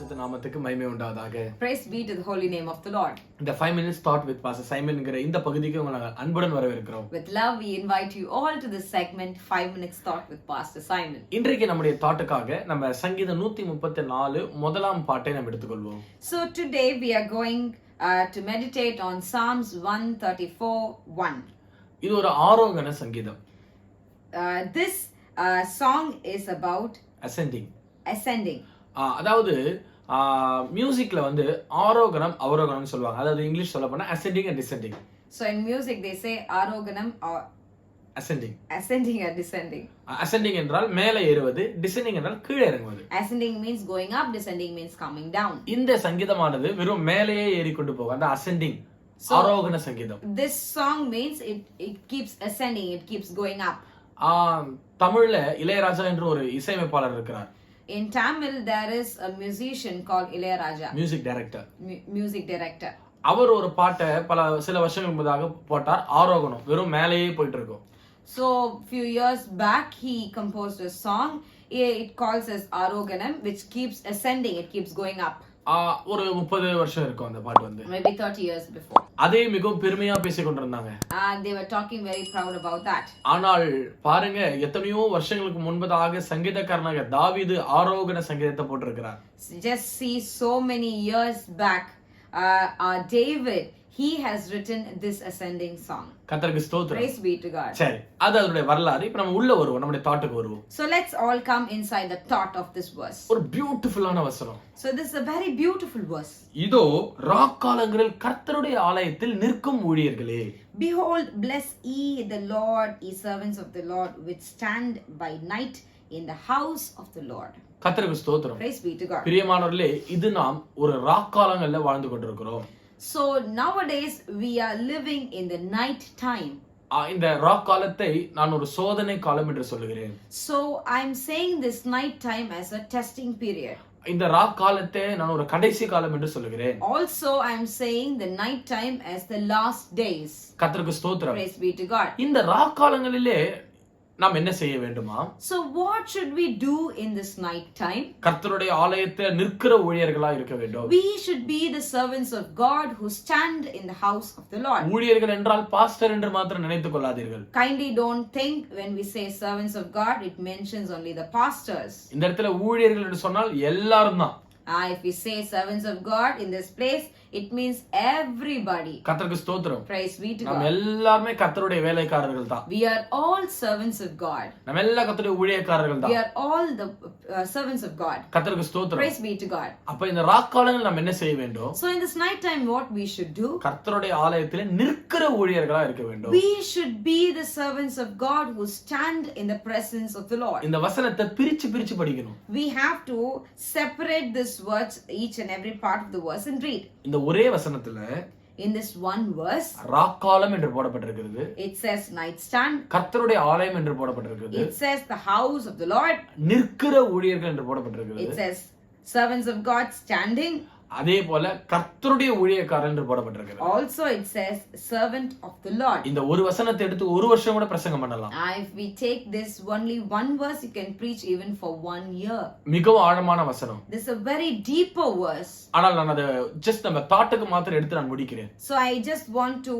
பரிசுத்த நாமத்துக்கு மகிமை உண்டாவதாக. Praise be to the holy name of the Lord. இந்த 5 minutes thought with Pastor Simon என்கிற இந்த பகுதிக்கு உங்களை அன்புடன் வரவேற்கிறோம். With love we invite you all to this segment 5 minutes thought with Pastor Simon. இன்றைக்கு நம்முடைய தாட்டுக்காக நம்ம சங்கீதம் 134 முதலாம் பாட்டை நாம் எடுத்துக்கொள்வோம். So today we are going to meditate on Psalms 134:1. இது ஒரு ஆரோகண சங்கீதம். This song is about ascending. அதாவது மியூசிக்ல வந்து ஆரோகணம் அவரோகணம் சொல்லுவாங்க. அதாவது இங்கிலீஷ் சொல்ல போனா ascending and descending. So in music they say aroganam or ascending and descending. ascending என்றால் மேலே ஏறுவது, descending என்றால் கீழே இறங்குவது. Ascending means going up, descending means coming down. இந்த சங்கீதமானது வெறும் மேலேயே ஏறி கொண்டு போகும். அந்த ascending ஆரோகண சங்கீதம். This song means it keeps ascending, it keeps going up. தமிழ்ல இளையராஜா என்ற ஒரு இசையமைப்பாளர் இருக்கிறார். In Tamil there is a musician called Ilayaraja, music director. அவர் ஒரு பாட்டை சில வருஷங்களுக்கு முன்னதாக போட்டார். ஆரோகணம் வெறும் மேலேயே போயிட்டு இருக்கும். So few years back he composed a song, it calls as Aroganam, which keeps ascending, it keeps going up. ஒரு 30 வருஷம் இருக்கும் அந்த பாட்டு வந்து. Maybe 30 years before. அதே மிகவும் பெருமையா பேசிக் கொண்டிருந்தாங்க. And they were talking very proud about that. ஆனால் பாருங்க, எத்தனையோ வருஷங்களுக்கு முன்பதாக சங்கீதக்காரனாக தாவீது ஆரோகண சங்கீதத்தை போட்டிருக்கிறார். Just see, so many years back David, he has written this ascending song. கர்த்தருக்கு ஸ்தோத்திரம். Praise be to God. சரி, அதனுடைய வரலாறு. இப்போ நம்ம உள்ள வருவோம், நம்முடைய தாட்டுக்கு வருவோம். So let's all come inside the thought of this verse. ஒரு பியூட்டிஃபுல்லான வசனம். So this is a very beautiful verse. இதோ ராக்காலங்களில் கர்த்தருடைய ஆலயத்தில் நிற்கும் ஊழியர்களே. Behold, bless ye the Lord, ye servants of the Lord, which stand by night in the house of the Lord. கர்த்தருக்கு ஸ்தோத்திரம். Praise be to God. பிரியமானவர்களே, இது நாம் ஒரு ராக்காலங்கள்ல வாழ்ந்து கொண்டிருக்கிறோம். So nowadays we are living in the night time. இந்த rock காலத்தை நான் ஒரு சோதனை காலம் என்று சொல்லுகிறேன். So I'm saying this night time as a testing period. இந்த ராக் காலத்தை நான் ஒரு கடைசி காலம் என்று சொல்லுகிறேன். Also I'm saying the night time as the last days. கர்த்தருக்கு ஸ்தோத்திரம். Praise be to God. இந்த ராக் காலங்களிலே நாம் என்ன செய்ய வேண்டுமா? So what should we do in this night time? கர்த்தருடைய ஆலயத்தில் நிற்கிற ஊழியர்களா இருக்க வேண்டும். We should be the servants of God who stand in the house of the Lord. ஊழியர்கள் என்றால் பாஸ்டர் என்று மாத்திரம் நினைத்துக் கொள்ளாதீர்கள். Kindly don't think when we say servants of God it mentions only the pastors. இந்த இடத்துல ஊழியர்கள் என்று சொன்னால் எல்லாரும் தான். If we say servants of God in this place, it means everybody. கர்த்தருக்கு ஸ்தோத்திரம். Praise be to God. நாம் எல்லாரும் கர்த்தருடைய வேலைக்காரர்கள் தான். We are all servants of God. நாம் எல்லாம் கர்த்தருடைய ஊழியக்காரர்கள் தான். We are all the servants of God. கர்த்தருக்கு ஸ்தோத்திரம். Praise be to God. அப்ப இந்த ராக்காலங்களில் நாம் என்ன செய்ய வேண்டும்? So in this night time what we should do? கர்த்தருடைய ஆலயத்திலே நிற்கிற ஊழியர்களா இருக்க வேண்டும். We should be the servants of God who stand in the presence of the Lord. இந்த வசனத்தை பிரிச்சு படிக்கணும். We have to separate this words, each and every part of the verse, and read. இந்த ஒரே வசனத்துல in this one verse ராக்காலம் என்று போடப்பட்டிருக்கிறது. It says night stand. கர்த்தருடைய ஆலயம் என்று போடப்பட்டிருக்கிறது. It says the house of the Lord. நிற்கிற ஊழியர்கள் என்று போடப்பட்டிருக்கிறது. It says servants of God standing. அதே போல கர்த்தருடைய ஊழியக்காரர் என்று போடப்பட்டிருக்கிறது. Also it says servant of the Lord. இந்த ஒரு வசனத்தை எடுத்து ஒரு வருஷம் கூட பிரசங்கம் பண்ணலாம். If we take this only one verse, you can preach even for 1 year. மிகவும் ஆழமான வசனம். This is a very deeper verse. ஆனால் நான் அதை just நம்ம தாட்டுக்கு மாத்திரம் எடுத்து நான் முடிக்கிறேன். So I just want to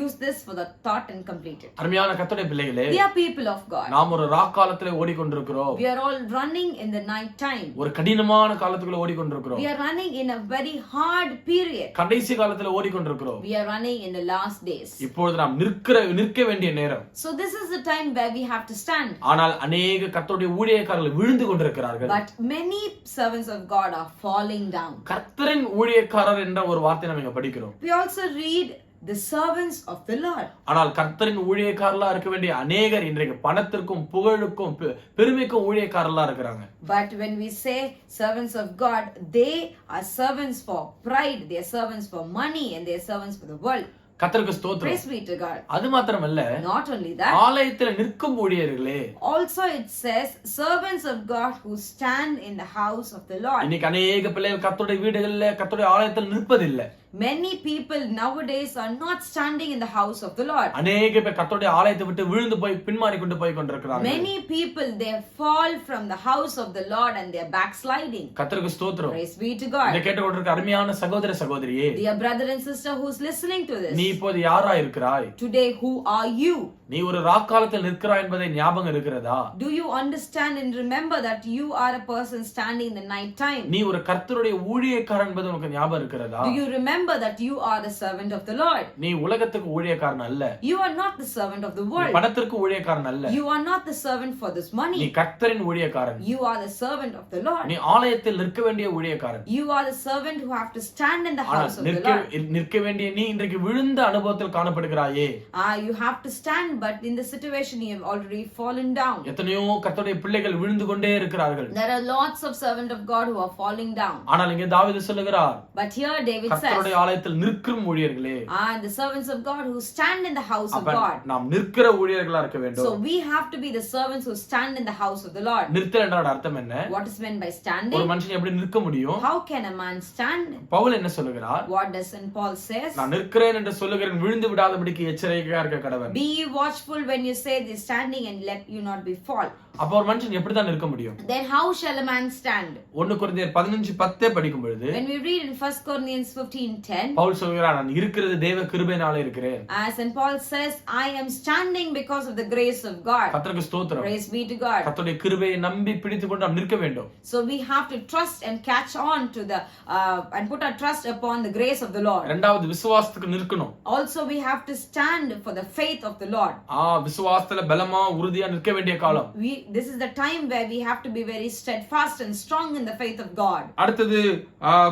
use this for the thought and complete it. அருமையான கர்த்தருடைய பிள்ளைகளே, We are people of God. நாம் ஒரு ராக்காலத்திலே ஓடிக்கொண்டிருக்கிறோம். We are all running in the night time. ஒரு கடினமான காலத்துக்குள்ள ஓடிக்கொண்டிருக்கிறோம். We are running in a very hard period. கடைசி காலத்துல ஓடிக்கொண்டிருக்கிறோம். We are running in the last days. இப்பொழுது நாம் நிற்க வேண்டிய நேரம். So this is the time where we have to stand. ஆனால் अनेक கர்த்தருடைய ஊழியக்காரர்கள் விழுந்து கொண்டிருக்கிறார்கள். But many servants of God are falling down. கர்த்தரின் ஊழியக்காரர் என்ற ஒரு வார்த்தை நாம் இங்க படிக்கிறோம். We also read the servants of the Lord. ஆனால் கர்த்தரின் ஊழியக்காரர்களா இருக்க வேண்டிய अनेகர் இன்றைக்கு பணத்திற்கும் புகழுக்கும் பெருமைக்கும் ஊழியக்காரர்களா இருக்காங்க. But when we say servants of God, they are servants for pride, they are servants for money, and they are servants for the world. கர்த்தருக்கு ஸ்தோத்திரம். Praise be to God. அது மாத்திரமல்ல, not only that, ஆலயத்தில் நிற்கும் ஊழியர்களே. Also it says servants of God who stand in the house of the Lord. இன்னைக்கு अनेक பிள்ளைகள் கர்த்தருடைய வீடுகளிலே கர்த்தருடைய ஆலயத்தில் நிற்பதில்லை. Many people nowadays are not standing in the house of the Lord. அநேக பேர் கர்த்தருடைய ஆலயத்தை விட்டு விழுந்து போய் பின்மாறி கொண்டு போய் கொண்டிருக்கிறார்கள். Many people they fall from the house of the Lord and they are backsliding. கர்த்தருக்கு ஸ்தோத்திரம். Praise be to God. இதை கேட்டுக்கொண்டிருக்கிற அருமையான சகோதர சகோதரியே, Dear brother and sister who is listening to this, நீ இப்போது யாரா இருக்கிறாய்? today who are you? நீ ஒரு ராக்காலத்தில் நிற்கிறாய் என்பதை ஞாபகம் இருக்கிறதா? Do you understand and remember that you are a person standing in the night time? நீ ஒரு கர்த்தருடைய ஊழியக்காரன் என்பது உனக்கு ஞாபகம் இருக்கிறதா? Do you remember that you are the servant of the Lord? நீ உலகத்துக்கு ஊழியக்காரன் அல்ல. You are not the servant of the world. பணத்திற்கு ஊழியக்காரன் அல்ல. You are not the servant for this money. நீ கர்த்தரின் ஊழியக்காரன். You are the servant of the Lord. நீ ஆலயத்தில் நிற்க வேண்டிய ஊழியக்காரன். You are the servant who have to stand in the house of the Lord. நிற்க வேண்டிய நீ இன்றைக்கு விழுந்த அனுபவத்தில் காணப்படுகிறாயே. You have to stand, but in the situation you have already fallen down. எத்தனையோ கர்த்தருடைய பிள்ளைகள் விழுந்து கொண்டே இருக்கிறார்கள். There are lots of servants of God who are falling down. ஆனால் இங்கே தாவீது சொல்லுகிறார், But here David says, கர்த்தருடைய ஆலயத்தில் நிற்கும் ஊழியர்களே, the servants of God who stand in the house of God. நாம் நிற்கிற ஊழியர்களா இருக்க வேண்டும். So we have to be the servants who stand in the house of the Lord. நிற்த்தல் என்றால் அர்த்தம் என்ன? What is meant by standing? ஒரு மனுஷன் எப்படி நிற்க முடியும்? How can a man stand? Pavul என்ன சொல்லுகிறார்? What does St. Paul says? நான் நிற்கிறேன் என்று சொல்லுகிறேன், விழுந்து விடாதபடிக்கு எச்சரிக்கையா இருக்க கடவன். Be watchful when you say this standing and let you not be fall. அப்ப ஒரு மனுஷன் எப்படி தான் நிற்க முடியும்? Then how shall a man stand? 1 கொரிந்தியர் 15:10 படிக்கும் பொழுது, When we read in 1 Corinthians 15:10, Pavul சொல்கிறார், நான் இருக்கிறது தேவ கிருபையினாலே இருக்கிறேன். as St. Paul says, I am standing because of the grace of God. கர்த்தருக்கு ஸ்தோத்திரம். Praise be to God. கர்த்தருடைய கிருபையை நம்பி பிடித்துக்கொண்டு நாம் நிற்க வேண்டும். So we have to trust and catch on to the and put our trust upon the grace of the Lord. இரண்டாவது விசுவாசத்துக்கு நிற்கணும். Also we have to stand for the faith of the Lord. விசுவாசத்துல பலமா உறுதியா நிற்க வேண்டிய காலம். This is the time where we have to be very steadfast and strong in the faith of God. அடுத்தது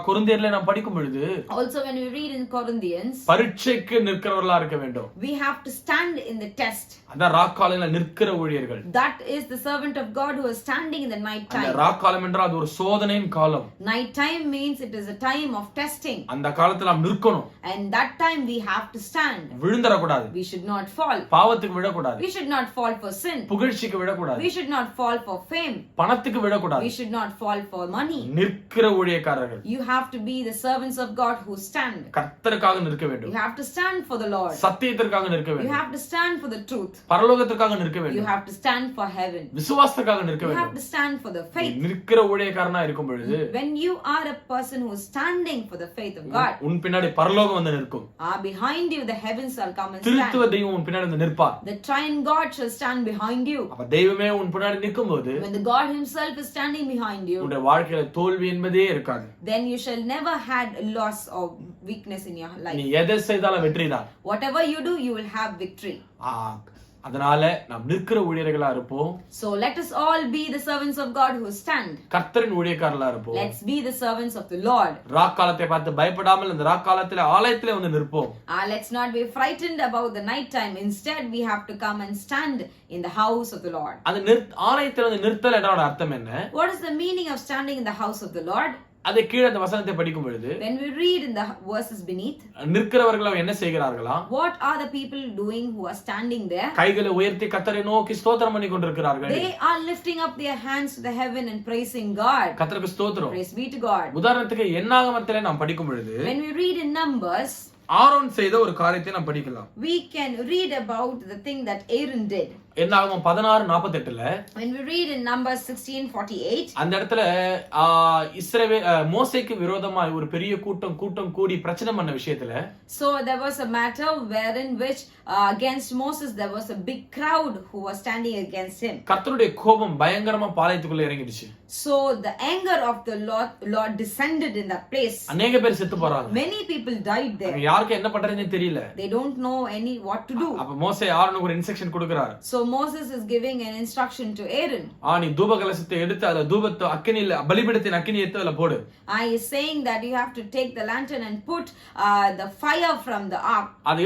கொரிந்தியர்ல நாம் படிக்கும் பொழுது, Also when we read in Corinthians, பரீட்சைக்கு நிற்கிறவர்களா இருக்க வேண்டும். we have to stand in the test. அதான் ராக்காலையில நிற்கிற ஊழியர்கள். That is the servant of God who is standing in the night time. அந்த ராக்காலம் என்றால் அது ஒரு சோதனையின் காலம். Night time means it is a time of testing. அந்த காலத்துல நாம் நிற்கணும். And that time we have to stand. விழுந்தற கூடாது. We should not fall. பாவத்துக்கு விழ கூடாது. We should not fall for sin. புகழ்ச்சிக்கு விழ கூடாது. We should not fall for fame. பணத்துக்கு விழ கூடாது. We should not fall for money. நிற்கிற ஊழியக்காரர்கள். You have to be the servants of God who stand. கர்த்தருக்காக நிற்க வேண்டும். You have to stand for the Lord. சத்தியத்திற்காக நிற்க You வேண்டும். have to stand for the truth. பரலோகத்திற்காக நிற்க You வேண்டும். have to stand for heaven. விசுவாசத்துக்காக நிற்க You have வேண்டும். to stand for the faith. நிற்கிற ஊழியக்காரனா இருக்கும் பொழுது, When you are a person who is standing for the faith of God, உன் பின்னாடி பரலோகம் வந்து நிற்கும். behind you the heavens shall come and திருத்துவ stand. தெய்வம் உன் பின்னாடி வந்து நிற்பார். The triune God shall stand behind you. அப்ப தெய்வமே உன் பின்னாடி நிற்கும்போது, When the God himself is standing behind you, உன்னுடைய வாழ்க்கையில தோல்வி என்பதே இருக்காது. then you shall never had loss or weakness in your நீ life. எதை செய்தாலும் வெற்றிதான். Whatever you do, you will have victory. அதனால நாம் நிற்கிற ஊழியர்களா இருப்போம். So let us all be the servants of God who stand. கர்த்தரின் ஊழியக்காரர்களா இருப்போம். Let's be the servants of the Lord. ராக்காலத்தை பார்த்து பயப்படாமல் அந்த ராக்காலத்திலே ஆலயத்திலே வந்து நிற்போம். Let's not be frightened about the night time. Instead, we have to come and stand in the house of the Lord. அந்த ஆலயத்திலே வந்து நிறுத்தல் என்றால் அர்த்தம் என்ன? What is the meaning of standing in the house of the Lord? அதை கீழே அந்த வசனத்தை படிக்கும் பொழுது, When we read in the verses beneath, நிற்கிறவர்கள் என்ன செய்கிறார்களா? what are the people doing who are standing there? கைகளை உயர்த்தி கர்த்தரை நோக்கி ஸ்தோத்திரம் பண்ணி கொண்டிருக்கிறார்கள். They are lifting up their hands to the heaven and praising God. கர்த்தருக்கு ஸ்தோத்திரம். Praise be to God. உதாரணத்துக்கு என்னாகமத்திலே நாம் படிக்கும் பொழுது, When we read in Numbers, Aaron செய்த ஒரு காரியத்தை நாம் படிக்கலாம். we can read about the thing that Aaron did. என்னாகமம் 16:48ல, When we read in Numbers 16:48, அந்த இடத்துல மோசேக்கு விரோதமாய் ஒரு பெரிய கூட்டம் கூடி பிரச்சனை பண்ண விஷயத்துல, so there was a matter wherein which against Moses there was a big crowd who was standing against him. கர்த்தருடைய கோபம் பயங்கரமா பாளையத்துக்குள்ள இறங்கிடுச்சு. So the anger of the Lord descended in that place. அநேக பேர் செத்து போறாங்க. Many people died there. யாருக்கு என்ன பண்றதுன்னு தெரியல. They don't know what to do. அப்ப மோசே ஆரோனுக்கு ஒரு இன்ஸ்ட்ரக்ஷன் கொடுக்கிறார். So Moses is giving an instruction to Aaron. நீ தூப கலசத்தை எடுத்து அத தூபத்தை அக்கினியில பலிபீடத்தின் அக்கினியை எடுத்து அதுல போடு. I is saying that you have to take the lantern and put the fire from the ark. அதை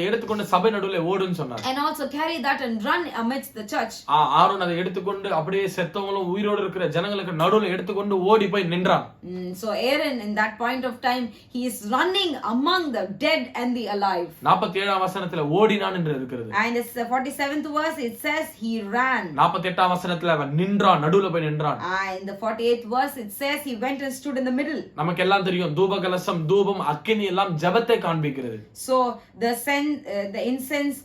எடுத்துக்கொண்டு சபை நடுவுல ஓடுன்னு சொன்னார். And also carry that and run amidst the church. Aaron அதை எடுத்துக்கொண்டு அப்படியே செத்தவங்களும் உயிரோடு இருக்கிற ஜனங்களுக்கு நடுவுல எடுத்துக்கொண்டு ஓடி போய் நின்றான். So Aaron in that point of time he is running among the dead and the alive. 47ஆம் வசனத்துல ஓடினான் என்று இருக்கிறது. And it's 47 47th verse, it says he ran. 48ஆம் வசனத்துல அவன் நின்றான், நடுவுல போய் நின்றான். In the 48th verse, it says he went and stood in the middle. நமக்கு எல்லாம் தெரியும், தூப கலசம், தூபம், அக்கினி எல்லாம் ஜெபத்தை காண்பிக்கிறது. So the incense,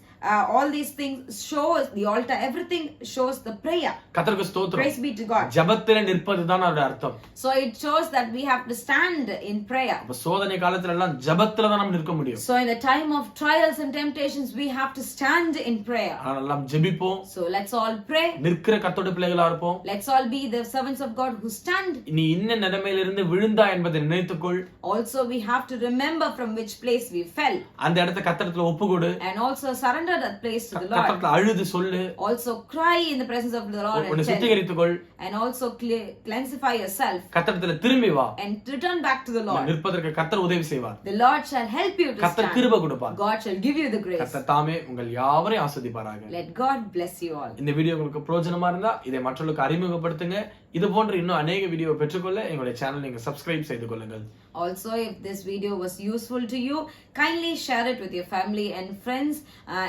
all these things shows the altar, everything shows the prayer. கர்த்தருக்கு ஸ்தோத்திரம். Praise be to God. ஜெபத்திலே நிற்பதுதான் அதோட அர்த்தம். So it shows that we have to stand in prayer. அப்ப சோதனை காலத்துல எல்லாம் ஜெபத்துல தான் நம்ம நிற்க முடியும். So in the time of trials and temptations, we have to stand in prayer. அதெல்லாம் ஜெபிப்போம். So let's all pray. நிற்கிற கர்த்தருடைய பிள்ளைகளா இருப்போம். Let's all be the servants of God who stand. நீ இன்ன நிலைமையிலிருந்து விழுந்தா என்பதை நினைத்துக்கொள். Also we have to remember from which place we fell. அந்த இடத்தை கர்த்தரிடத்துல ஒப்புக்கொடு. And also surrender that place to the Lord. கர்த்தரிடத்துல அழுது சொல்லு. Also cry in the presence of the Lord உன்னை சுத்திகரித்துக்கொள். and also cleansify yourself. கர்த்தரிடத்துல திரும்பி வா. And return back to the Lord. நிற்பதற்கு கர்த்தர் உதவி செய்வார். The Lord shall help you to stand. கர்த்தர் கிருபை கொடுப்பார். God shall give you the grace. கர்த்தர் தாமே உங்கள் யாவரையும் ஆசீர்வதிப்பாராக. Let God bless you all. இந்த வீடியோ உங்களுக்கு பிரயோஜனமா இருந்தா இதை மற்றவர்களுக்கு அறிமுகப்படுத்துங்க. இது போன்ற இன்னும் अनेक வீடியோ பெற்றுக்கொள்ள எங்களுடைய சேனல் நீங்க சப்ஸ்கிரைப் செய்து கொள்ளுங்கள். Also, if this video was useful to you, kindly share it with your family and friends,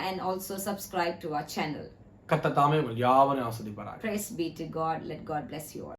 and also subscribe to our channel. கர்த்தர் தாமே உங்கள் யாவரையும் ஆசீர்வதிப்பாராக. Praise be to God. Let God bless you all.